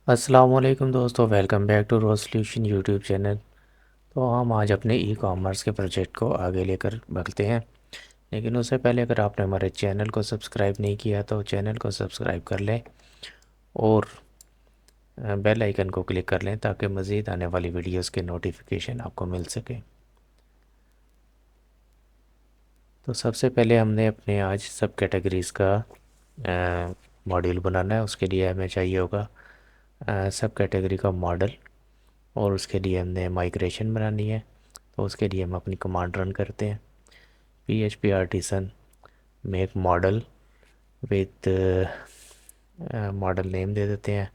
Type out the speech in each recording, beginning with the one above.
अस्सलाम वालेकुम दोस्तों, welcome back to rose solution YouTube channel. तो हम आज अपने ई कॉमर्स के प्रोजेक्ट को आगे लेकर बढ़ते हैं। लेकिन उससे पहले अगर आपने हमारे चैनल को सब्सक्राइब नहीं किया तो चैनल को सब्सक्राइब कर लें और बेल आइकन को क्लिक कर लें ताकि मज़ीद आने वाली वीडियोस के नोटिफिकेशन आपको मिल सके। तो सबसे पहले हमने अपने आज सब कैटेगरीज़ का मॉड्यूल बनाना है। उसके लिए हमें चाहिए होगा सब कैटेगरी का मॉडल, और उसके लिए हमने माइग्रेशन बनानी है। तो उसके लिए हम अपनी कमांड रन करते हैं, PHP artisan make model with model name दे देते हैं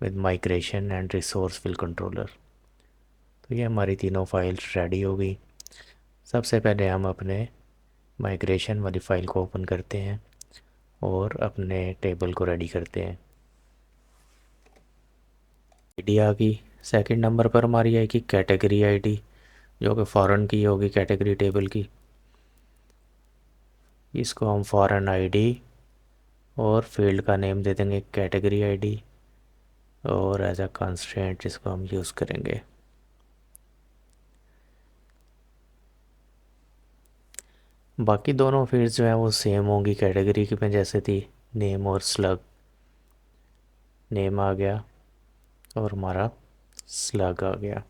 with migration and resource full controller. तो ये हमारी तीनों फाइल्स रेडी हो गई। सबसे पहले हम अपने माइग्रेशन वाली फ़ाइल को ओपन करते हैं और अपने टेबल को रेडी करते हैं। आईडी आ गई। सेकंड नंबर पर हमारी आएगी कैटेगरी आईडी, जो कि फ़ॉरेन की होगी कैटेगरी टेबल की। इसको हम फ़ॉरेन आईडी और फील्ड का नेम दे देंगे कैटेगरी आईडी, और एज अ कंस्ट्रेंट जिसको हम यूज़ करेंगे। बाकी दोनों फील्ड्स जो हैं वो सेम होंगी कैटेगरी की में जैसे थी, नेम और स्लग। नेम आ गया और हमारा स्लग आ गया।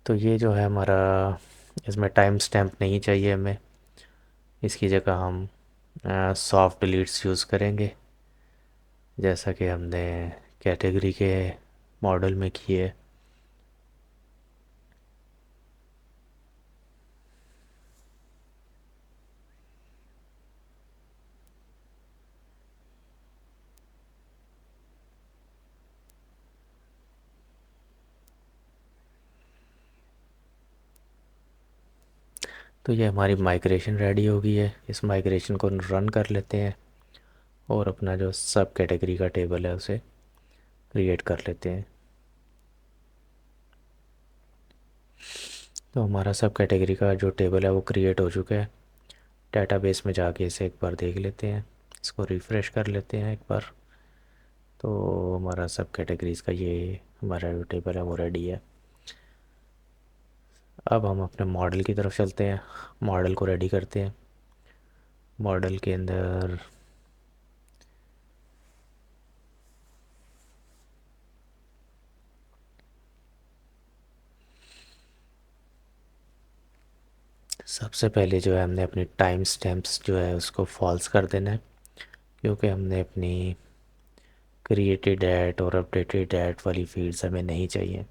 तो ये जो है हमारा, इसमें टाइम स्टैम्प नहीं चाहिए हमें। इसकी जगह हम सॉफ्ट डिलीट्स यूज़ करेंगे, जैसा कि हमने कैटेगरी के मॉडल में किए। तो ये हमारी माइग्रेशन रेडी हो गई है। इस माइग्रेशन को रन कर लेते हैं और अपना जो सब कैटेगरी का टेबल है उसे क्रिएट कर लेते हैं। तो हमारा सब कैटेगरी का जो टेबल है वो क्रिएट हो चुका है। डेटाबेस में जाके इसे एक बार देख लेते हैं, इसको रिफ़्रेश कर लेते हैं एक बार। तो हमारा सब कैटेगरीज़ का ये हमारा जो टेबल है वो रेडी है। अब हम अपने मॉडल की तरफ चलते हैं, मॉडल को रेडी करते हैं। मॉडल के अंदर सबसे पहले जो है हमने अपनी टाइम स्टैम्प्स जो है उसको फॉल्स कर देना है, क्योंकि हमने अपनी क्रिएटेड डैट और अपडेटेड डैट वाली फील्ड्स हमें नहीं चाहिए।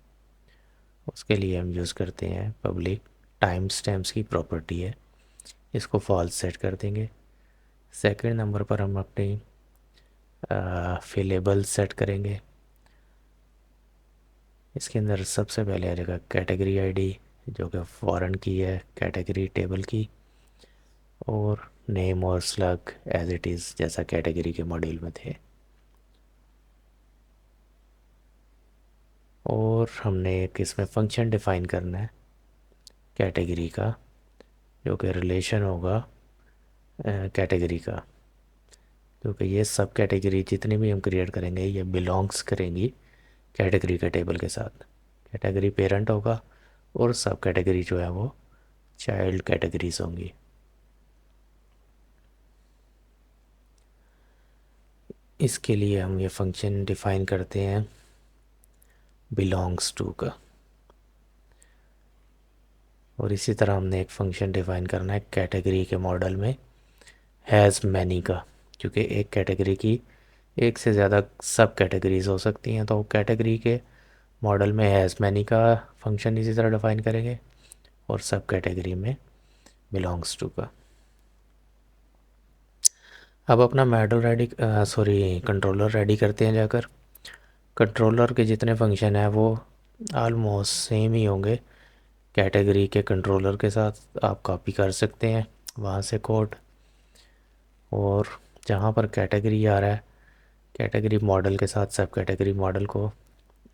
उसके लिए हम यूज़ करते हैं पब्लिक टाइम स्टैम्प्स की प्रॉपर्टी है, इसको फॉल्स सेट कर देंगे। सेकंड नंबर पर हम अपनी फिलेबल सेट करेंगे। इसके अंदर सबसे पहले आ जाएगा कैटेगरी आईडी, जो कि फॉरेन की है कैटेगरी टेबल की, और नेम और स्लग एज इट इज़ जैसा कैटेगरी के मॉड्यूल में थे। और हमने एक इसमें फंक्शन डिफ़ाइन करना है कैटेगरी का, जो कि रिलेशन होगा कैटेगरी का, क्योंकि ये सब कैटेगरी जितनी भी हम क्रिएट करेंगे ये बिलोंग्स करेंगी कैटेगरी के टेबल के साथ। कैटेगरी पेरेंट होगा और सब कैटेगरी जो है वो चाइल्ड कैटेगरीज होंगी। इसके लिए हम ये फंक्शन डिफ़ाइन करते हैं बिलोंग्स टू का, और इसी तरह हमने एक फंक्शन डिफ़ाइन करना है कैटेगरी के मॉडल में हैज़ मैनी का, क्योंकि एक कैटेगरी की एक से ज़्यादा सब कैटेगरीज हो सकती हैं। तो कैटेगरी के मॉडल में हैज़ मैनी का फंक्शन इसी तरह डिफ़ाइन करेंगे, और सब कैटेगरी में बिलोंग्स टू का। अब अपना model ready sorry controller ready करते हैं जाकर। कंट्रोलर के जितने फंक्शन हैं वो आलमोस्ट सेम ही होंगे कैटेगरी के कंट्रोलर के साथ। आप कॉपी कर सकते हैं वहाँ से कोड, और जहाँ पर कैटेगरी आ रहा है कैटेगरी मॉडल के साथ सब कैटेगरी मॉडल को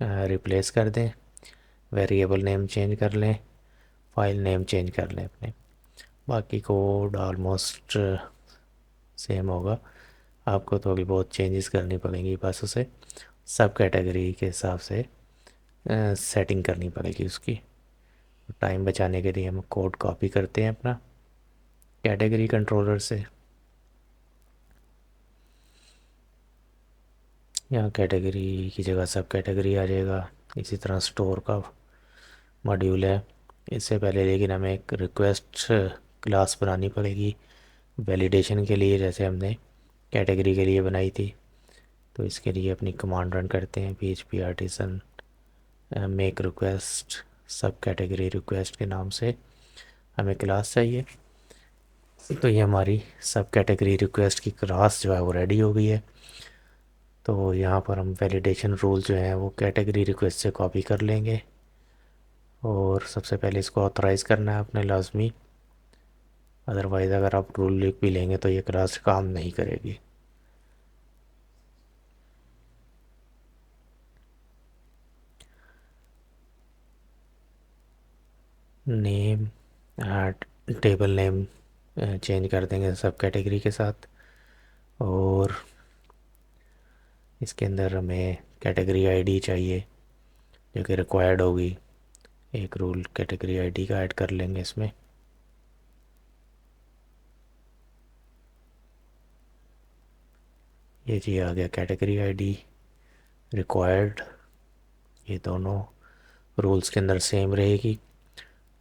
रिप्लेस कर दें, वेरिएबल नेम चेंज कर लें, फाइल नेम चेंज कर लें अपने। बाकी कोड ऑलमोस्ट सेम होगा। आपको तो अभी बहुत चेंजेस करनी पड़ेंगी, बस उसे सब कैटेगरी के हिसाब से सेटिंग करनी पड़ेगी उसकी। टाइम बचाने के लिए हम कोड कॉपी करते हैं अपना कैटेगरी कंट्रोलर से। यहाँ कैटेगरी की जगह सब कैटेगरी आ जाएगा। इसी तरह स्टोर का मॉड्यूल है। इससे पहले लेकिन हमें एक रिक्वेस्ट क्लास बनानी पड़ेगी वैलिडेशन के लिए, जैसे हमने कैटेगरी के लिए बनाई थी। तो इसके लिए अपनी कमांड रन करते हैं php आर्टिसन मेक रिक्वेस्ट सब कैटेगरी रिक्वेस्ट के नाम से हमें क्लास चाहिए। तो ये हमारी सब कैटेगरी रिक्वेस्ट की क्लास जो है वो रेडी हो गई है। तो यहाँ पर हम वैलिडेशन रूल जो है वो कैटेगरी रिक्वेस्ट से कॉपी कर लेंगे और सबसे पहले इसको ऑथराइज़ करना है अपने लाजमी। अदरवाइज़ अगर आप रूल लिख भी लेंगे तो ये क्लास काम नहीं करेगी। नेम टेबल नेम चेंज कर देंगे सब कैटेगरी के साथ। और इसके अंदर हमें कैटेगरी आईडी चाहिए जो कि रिक्वायर्ड होगी। एक रूल कैटेगरी आईडी का ऐड कर लेंगे इसमें। ये जी आ गया कैटेगरी आईडी रिक्वायर्ड। ये दोनों रूल्स के अंदर सेम रहेगी।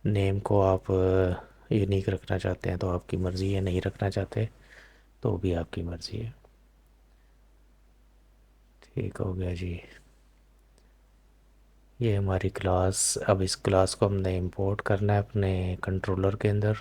नेम को आप यूनिक रखना चाहते हैं तो आपकी मर्ज़ी है, नहीं रखना चाहते तो भी आपकी मर्ज़ी है। ठीक हो गया जी। ये हमारी क्लास। अब इस क्लास को हमने इंपोर्ट करना है अपने कंट्रोलर के अंदर।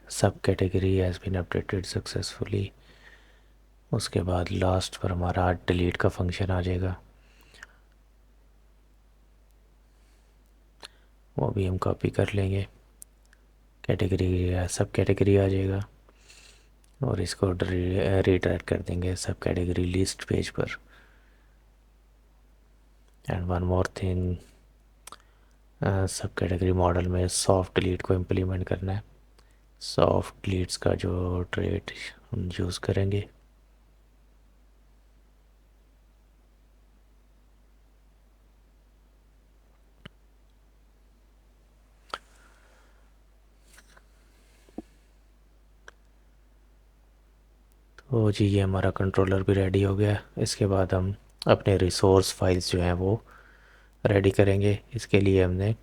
Subcategory has been updated successfully. उसके बाद लास्ट पर हमारा डिलीट का फंक्शन आ जाएगा। वो भी हम कॉपी कर लेंगे। कैटेगरी सब कैटेगरी आ जाएगा और इसको रीडायरेक्ट कर देंगे सब कैटेगरी लिस्ट पेज पर। एंड वन मोर थिंग, सब कैटेगरी मॉडल में सॉफ्ट डिलीट को इम्प्लीमेंट करना है। सॉफ्ट डिलीट्स का जो ट्रेड हम यूज़ करेंगे। तो जी ये हमारा कंट्रोलर भी रेडी हो गया। इसके बाद हम अपने रिसोर्स फाइल्स जो हैं वो रेडी करेंगे। इसके लिए हमने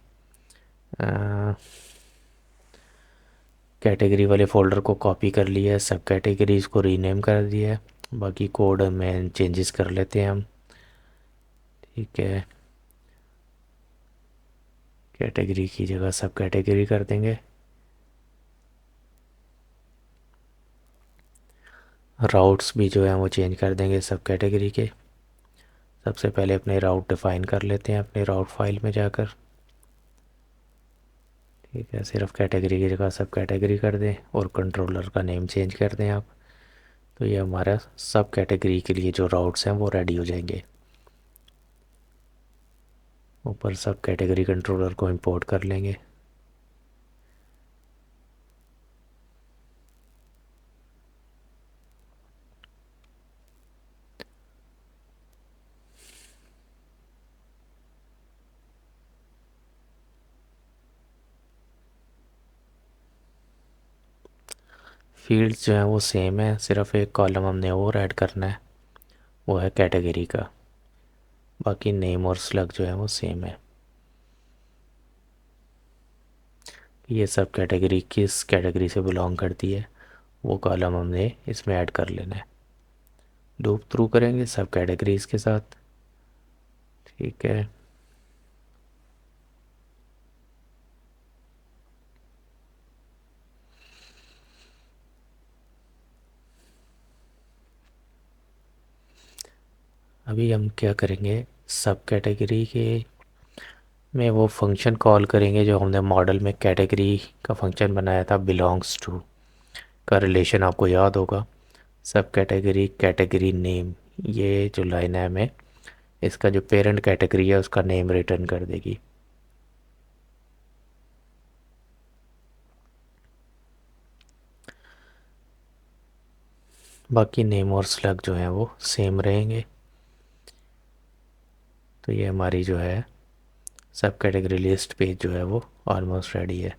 कैटेगरी वाले फ़ोल्डर को कॉपी कर लिया है, सब कैटेगरीज़ को रीनेम कर दिया है। बाकी कोड में चेंजेस कर लेते हैं हम। ठीक है, कैटेगरी की जगह सब कैटेगरी कर देंगे। राउट्स भी जो है वो चेंज कर देंगे सब कैटेगरी के। सबसे पहले अपने राउट डिफ़ाइन कर लेते हैं अपने राउट फाइल में जाकर। ठीक है, सिर्फ कैटेगरी की जगह सब कैटेगरी कर दें और कंट्रोलर का नेम चेंज कर दें आप। तो ये हमारा सब कैटेगरी के लिए जो राउट्स हैं वो रेडी हो जाएंगे। ऊपर सब कैटेगरी कंट्रोलर को इंपोर्ट कर लेंगे। फील्ड्स जो हैं वो सेम है, सिर्फ एक कॉलम हमने और ऐड करना है, वो है कैटेगरी का। बाकी नेम और स्लग जो है वो सेम है। ये सब कैटेगरी किस कैटेगरी से बिलोंग करती है वो कॉलम हमने इसमें ऐड कर लेना है। लूप थ्रू करेंगे सब कैटेगरीज के साथ। ठीक है, अभी हम क्या करेंगे, सब कैटेगरी के में वो फंक्शन कॉल करेंगे जो हमने मॉडल में कैटेगरी का फंक्शन बनाया था, बिलोंग्स टू का रिलेशन आपको याद होगा। सब कैटेगरी कैटेगरी नेम, ये जो लाइन है हमें इसका जो पेरेंट कैटेगरी है उसका नेम रिटर्न कर देगी। बाकी नेम और स्लग जो हैं वो सेम रहेंगे। तो ये हमारी जो है सब कैटेगरी लिस्ट पेज जो है वो ऑलमोस्ट रेडी है।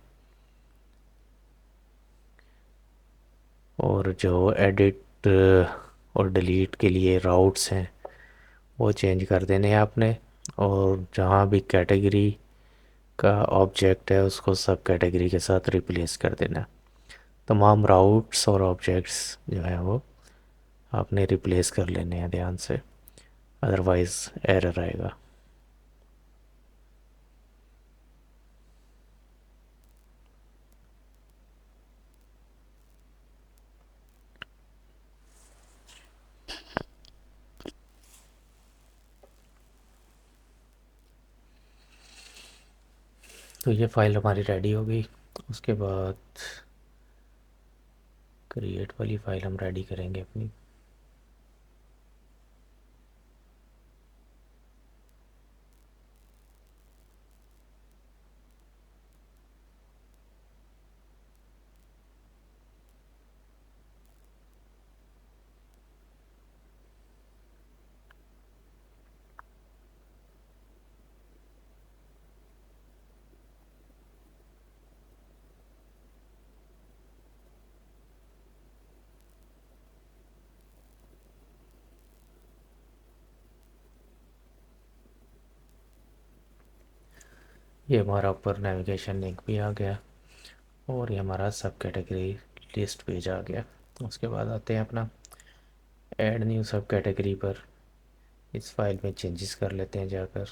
और जो एडिट और डिलीट के लिए राउट्स हैं वो चेंज कर देने हैं आपने। और जहाँ भी कैटेगरी का ऑब्जेक्ट है उसको सब कैटेगरी के साथ रिप्लेस कर देना। तमाम राउट्स और ऑब्जेक्ट्स जो हैं वो आपने रिप्लेस कर लेने हैं ध्यान से, अदरवाइज़ एरर आएगा। तो ये फ़ाइल हमारी रेडी हो गई। उसके बाद क्रिएट वाली फ़ाइल हम रेडी करेंगे अपनी। ये हमारा ऊपर नेविगेशन लिंक भी आ गया और ये हमारा सब कैटेगरी लिस्ट पेज आ गया। उसके बाद आते हैं अपना ऐड न्यू सब कैटेगरी पर। इस फाइल में चेंजेस कर लेते हैं जाकर।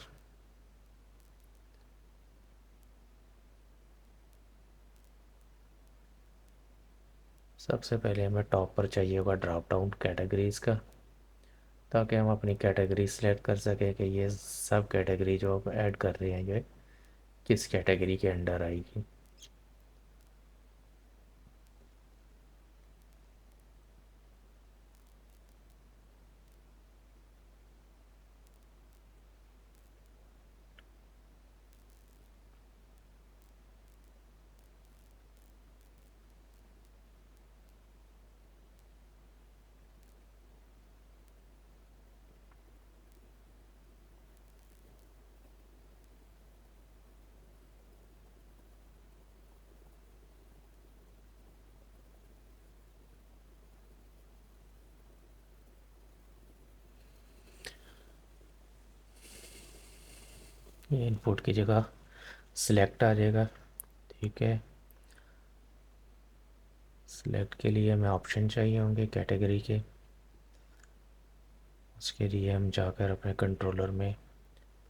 सबसे पहले हमें टॉप पर चाहिए होगा ड्रॉप डाउन कैटेगरीज़ का, ताकि हम अपनी कैटेगरी सेलेक्ट कर सकें कि ये सब कैटेगरी जो आप ऐड कर रहे हैं ये किस कैटेगरी के अंडर आएगी। ये इनपुट की जगह सिलेक्ट आ जाएगा। ठीक है, सिलेक्ट के लिए हमें ऑप्शन चाहिए होंगे कैटेगरी के। उसके लिए हम जाकर अपने कंट्रोलर में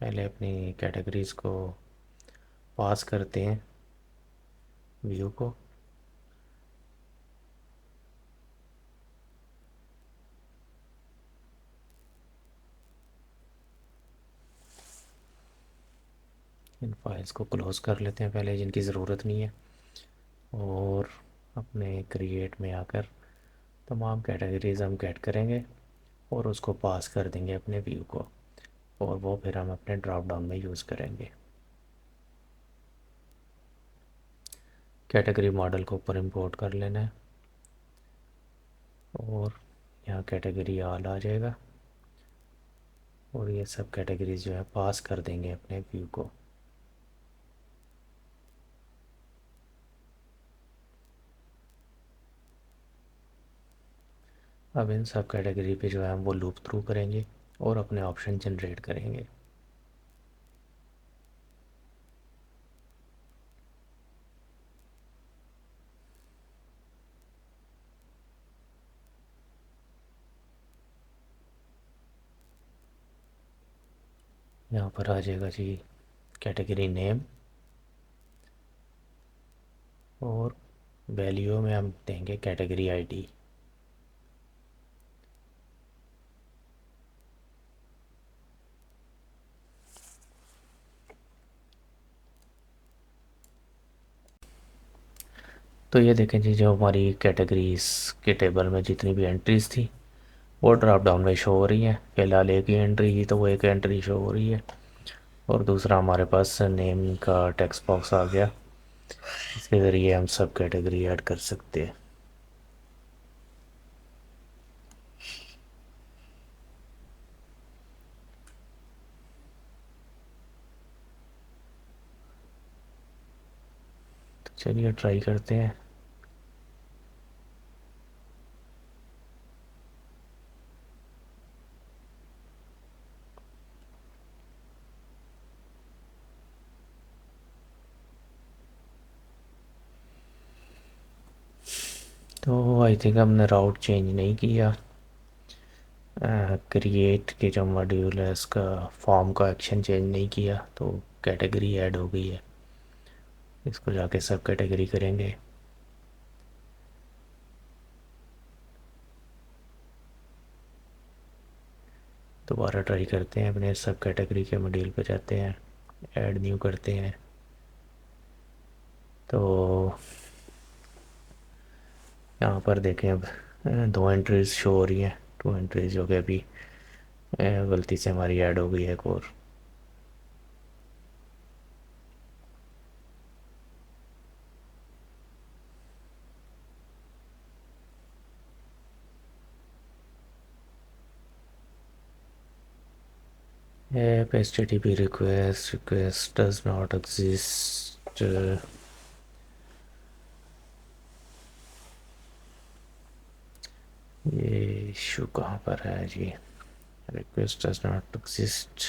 पहले अपनी कैटेगरीज़ को पास करते हैं व्यू को। इन फाइल्स को क्लोज़ कर लेते हैं पहले, जिनकी ज़रूरत नहीं है, और अपने क्रिएट में आकर तमाम कैटेगरीज हम गेट करेंगे और उसको पास कर देंगे अपने व्यू को, और वो फिर हम अपने ड्रॉप डाउन में यूज़ करेंगे। कैटेगरी मॉडल को ऊपर इंपोर्ट कर लेना है और यहाँ कैटेगरी ऑल आ जाएगा, और ये सब कैटेगरीज जो है पास कर देंगे अपने व्यू को। अब इन सब कैटेगरी पे जो है हम वो लूप थ्रू करेंगे और अपने ऑप्शन जनरेट करेंगे। यहाँ पर आ जाएगा जी कैटेगरी नेम, और वैल्यू में हम देंगे कैटेगरी आईडी। तो ये देखें जी, जो हमारी कैटेगरीज के टेबल में जितनी भी एंट्रीज़ थी वो ड्रॉप डाउन में शो हो रही है। फ़िलहाल एक ही एंट्री थी तो वो एक एंट्री शो हो रही है, और दूसरा हमारे पास नेम का टेक्स्ट बॉक्स आ गया। इसके ज़रिए हम सब कैटेगरी ऐड कर सकते हैं। तो चलिए ट्राई करते हैं। तो आई थिंक हमने राउट चेंज नहीं किया। क्रिएट के जो मॉड्यूल है उसका फॉर्म का एक्शन चेंज नहीं किया, तो कैटेगरी ऐड हो गई है। इसको जाके सब कैटेगरी करेंगे। दोबारा ट्राई करते हैं, अपने सब कैटेगरी के मॉड्यूल पे जाते हैं, ऐड न्यू करते हैं। तो यहाँ पर देखें, अब दो एंट्रीज शो हो रही हैं, टू एंट्रीज जो कि अभी गलती से हमारी ऐड हो गई है एक और। app http request does not exist। ये इशू कहाँ पर है जी? Request does not exist.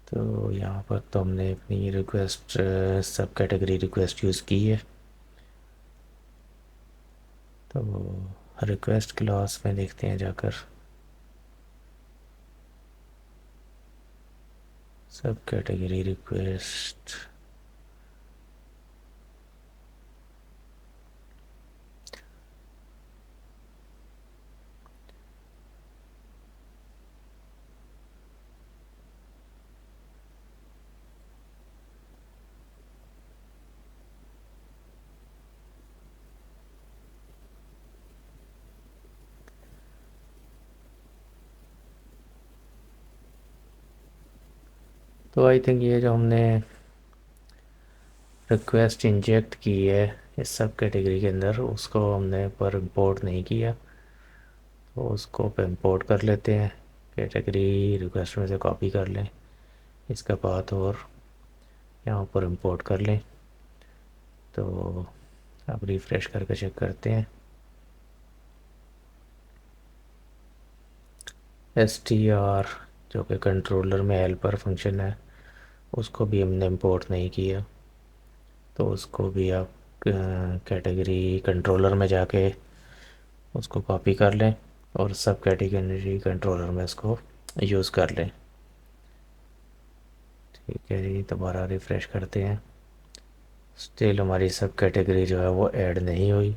तो यहाँ पर तो हमने अपनी रिक्वेस्ट सब कैटेगरी रिक्वेस्ट यूज़ की है। तो रिक्वेस्ट क्लास में देखते हैं जाकर, सब कैटेगरी रिक्वेस्ट। तो आई थिंक ये जो हमने रिक्वेस्ट इंजेक्ट की है इस सब कैटेगरी के अंदर, उसको हमने पर इंपोर्ट नहीं किया, तो उसको पे इंपोर्ट कर लेते हैं। कैटेगरी रिक्वेस्ट में से कॉपी कर लें इसका पाथ और यहाँ पर इंपोर्ट कर लें। तो अब रिफ़्रेश करके चेक करते हैं। str जो कि कंट्रोलर में हेल्पर फंक्शन है, उसको भी हमने इंपोर्ट नहीं किया, तो उसको भी आप कैटेगरी कंट्रोलर में जाके उसको कॉपी कर लें और सब कैटेगरी कंट्रोलर में उसको यूज़ कर लें। ठीक है जी, दोबारा रिफ़्रेश करते हैं। स्टिल हमारी सब कैटेगरी जो है वो ऐड नहीं हुई।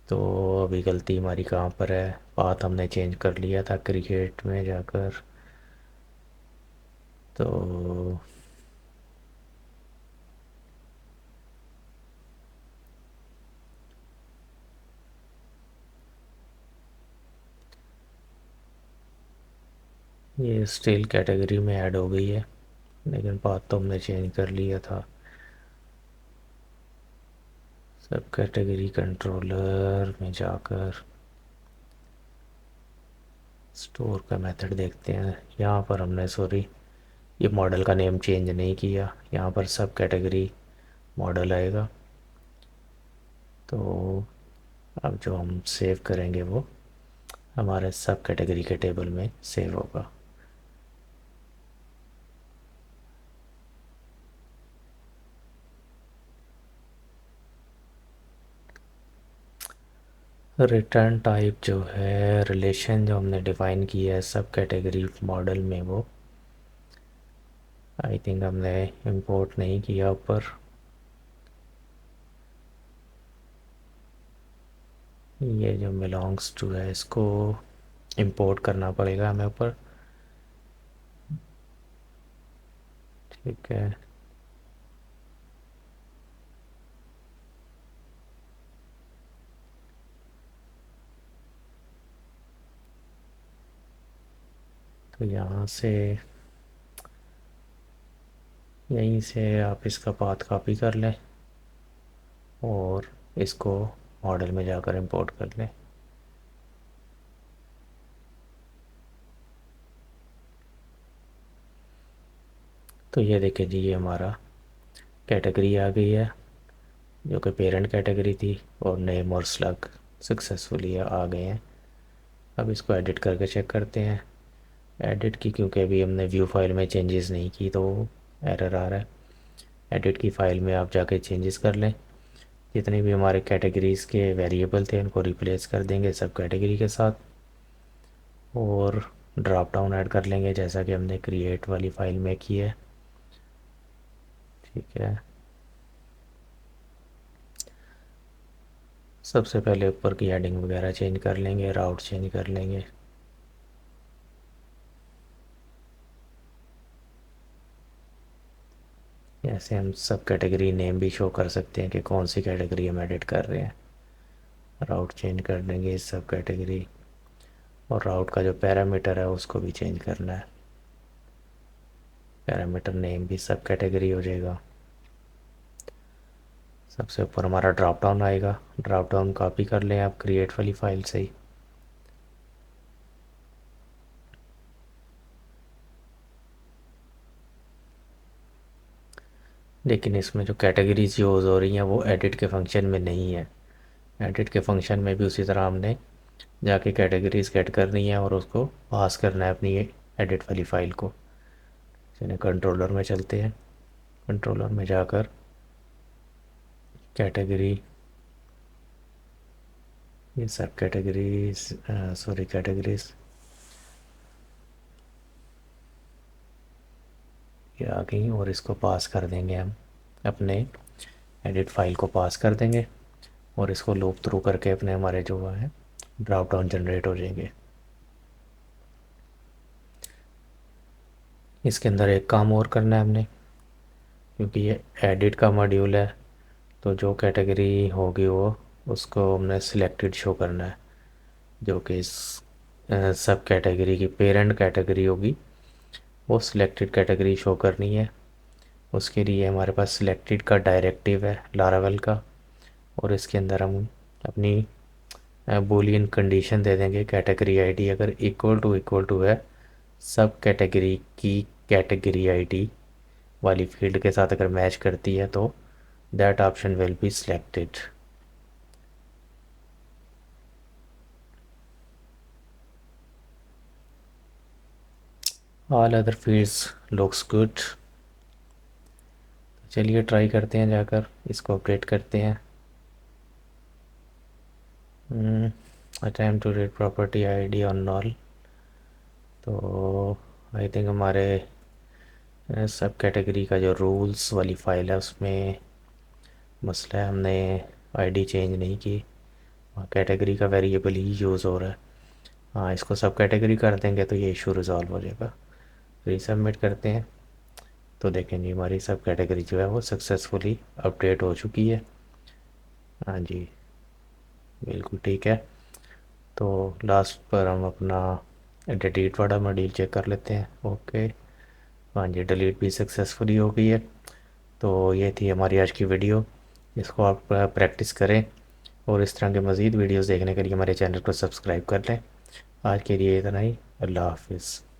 तो अभी गलती हमारी कहाँ पर है? पाथ हमने चेंज कर लिया था क्रिएट में जाकर, तो ये स्टिल कैटेगरी में ऐड हो गई है, लेकिन पाथ तो हमने चेंज कर लिया था। सब कैटेगरी कंट्रोलर में जाकर स्टोर का मेथड देखते हैं। यहाँ पर हमने सॉरी ये मॉडल का नेम चेंज नहीं किया, यहाँ पर सब कैटेगरी मॉडल आएगा। तो अब जो हम सेव करेंगे वो हमारे सब कैटेगरी के टेबल में सेव होगा। रिटर्न टाइप जो है, रिलेशन जो हमने डिफ़ाइन किया है सब कैटेगरी मॉडल में, वो आई थिंक हमने इंपोर्ट नहीं किया ऊपर। ये जो बिलोंग्स टू है इसको इंपोर्ट करना पड़ेगा हमें ऊपर। ठीक है, तो यहाँ से यहीं से आप इसका पाथ कॉपी कर लें और इसको मॉडल में जाकर इंपोर्ट कर लें। तो ये देखिए जी, ये हमारा कैटेगरी आ गई है जो कि पेरेंट कैटेगरी थी, और नेम और स्लग सक्सेसफुली आ गए हैं। अब इसको एडिट करके चेक करते हैं। एडिट की, क्योंकि अभी हमने व्यू फाइल में चेंजेस नहीं की तो एरर आ रहा है। एडिट की फ़ाइल में आप जाके चेंजेस कर लें। जितने भी हमारे कैटेगरीज़ के वेरिएबल थे उनको रिप्लेस कर देंगे सब कैटेगरी के साथ, और ड्रॉप डाउन ऐड कर लेंगे जैसा कि हमने क्रिएट वाली फ़ाइल में की है। ठीक है, सबसे पहले ऊपर की हेडिंग वगैरह चेंज कर लेंगे, राउट चेंज कर लेंगे। ऐसे हम सब कैटेगरी नेम भी शो कर सकते हैं कि कौन सी कैटेगरी हम एडिट कर रहे हैं। राउट चेंज कर देंगे सब कैटेगरी, और राउट का जो पैरामीटर है उसको भी चेंज करना है। पैरामीटर नेम भी सब कैटेगरी हो जाएगा। सबसे ऊपर हमारा ड्रॉप डाउन आएगा, ड्रॉप डाउन कॉपी कर लें आप क्रिएट वाली फाइल से ही। लेकिन इसमें जो कैटेगरीज यूज़ हो रही हैं वो एडिट के फंक्शन में नहीं है। एडिट के फंक्शन में भी उसी तरह हमने जाके कैटेगरीज गेट करनी है और उसको पास करना है अपनी एडिट वाली फ़ाइल को। चलिए कंट्रोलर में चलते हैं। कंट्रोलर में जाकर कैटेगरी, ये सब कैटेगरीज, सॉरी कैटेगरीज ये आ गई, और इसको पास कर देंगे हम अपने एडिट फाइल को पास कर देंगे, और इसको लूप थ्रू करके अपने हमारे जो है ड्रॉप डाउन जनरेट हो जाएंगे। इसके अंदर एक काम और करना है हमने, क्योंकि ये एडिट का मॉड्यूल है, तो जो कैटेगरी होगी वो उसको हमने सिलेक्टेड शो करना है, जो कि इस सब कैटेगरी की पेरेंट कैटेगरी होगी वो सिलेक्टेड कैटेगरी शो करनी है। उसके लिए हमारे पास सिलेक्टेड का डायरेक्टिव है लारावेल का, और इसके अंदर हम अपनी बूलियन कंडीशन दे देंगे। कैटेगरी आईडी अगर इक्वल टू है सब कैटेगरी की कैटेगरी आईडी वाली फील्ड के साथ अगर मैच करती है तो that option will be selected. All other fields looks good. चलिए ट्राई करते हैं, जाकर इसको अपडेट करते हैं। Attempt to read property ID on all. तो आई थिंक हमारे सब कैटेगरी का जो रूल्स वाली फ़ाइल है उसमें मसला है, हमने आईडी चेंज नहीं की, कैटेगरी का वेरिएबल ही यूज़ हो रहा है। हाँ, इसको सब कैटेगरी कर देंगे तो ये इशू रिज़ॉल्व हो जाएगा। रीसबमिट करते हैं तो देखें जी हमारी सब कैटेगरी जो है वो सक्सेसफुली अपडेट हो चुकी है। हाँ जी, बिल्कुल ठीक है। तो लास्ट पर हम अपना डिलीट वाला मॉड्यूल चेक कर लेते हैं। ओके, हाँ जी, डिलीट भी सक्सेसफुली हो गई है। तो ये थी हमारी आज की वीडियो, इसको आप प्रैक्टिस करें और इस तरह के मज़ीद वीडियोज़ देखने के लिए हमारे चैनल को सब्सक्राइब कर लें। आज के लिए इतना ही। अल्लाह हाफिज़।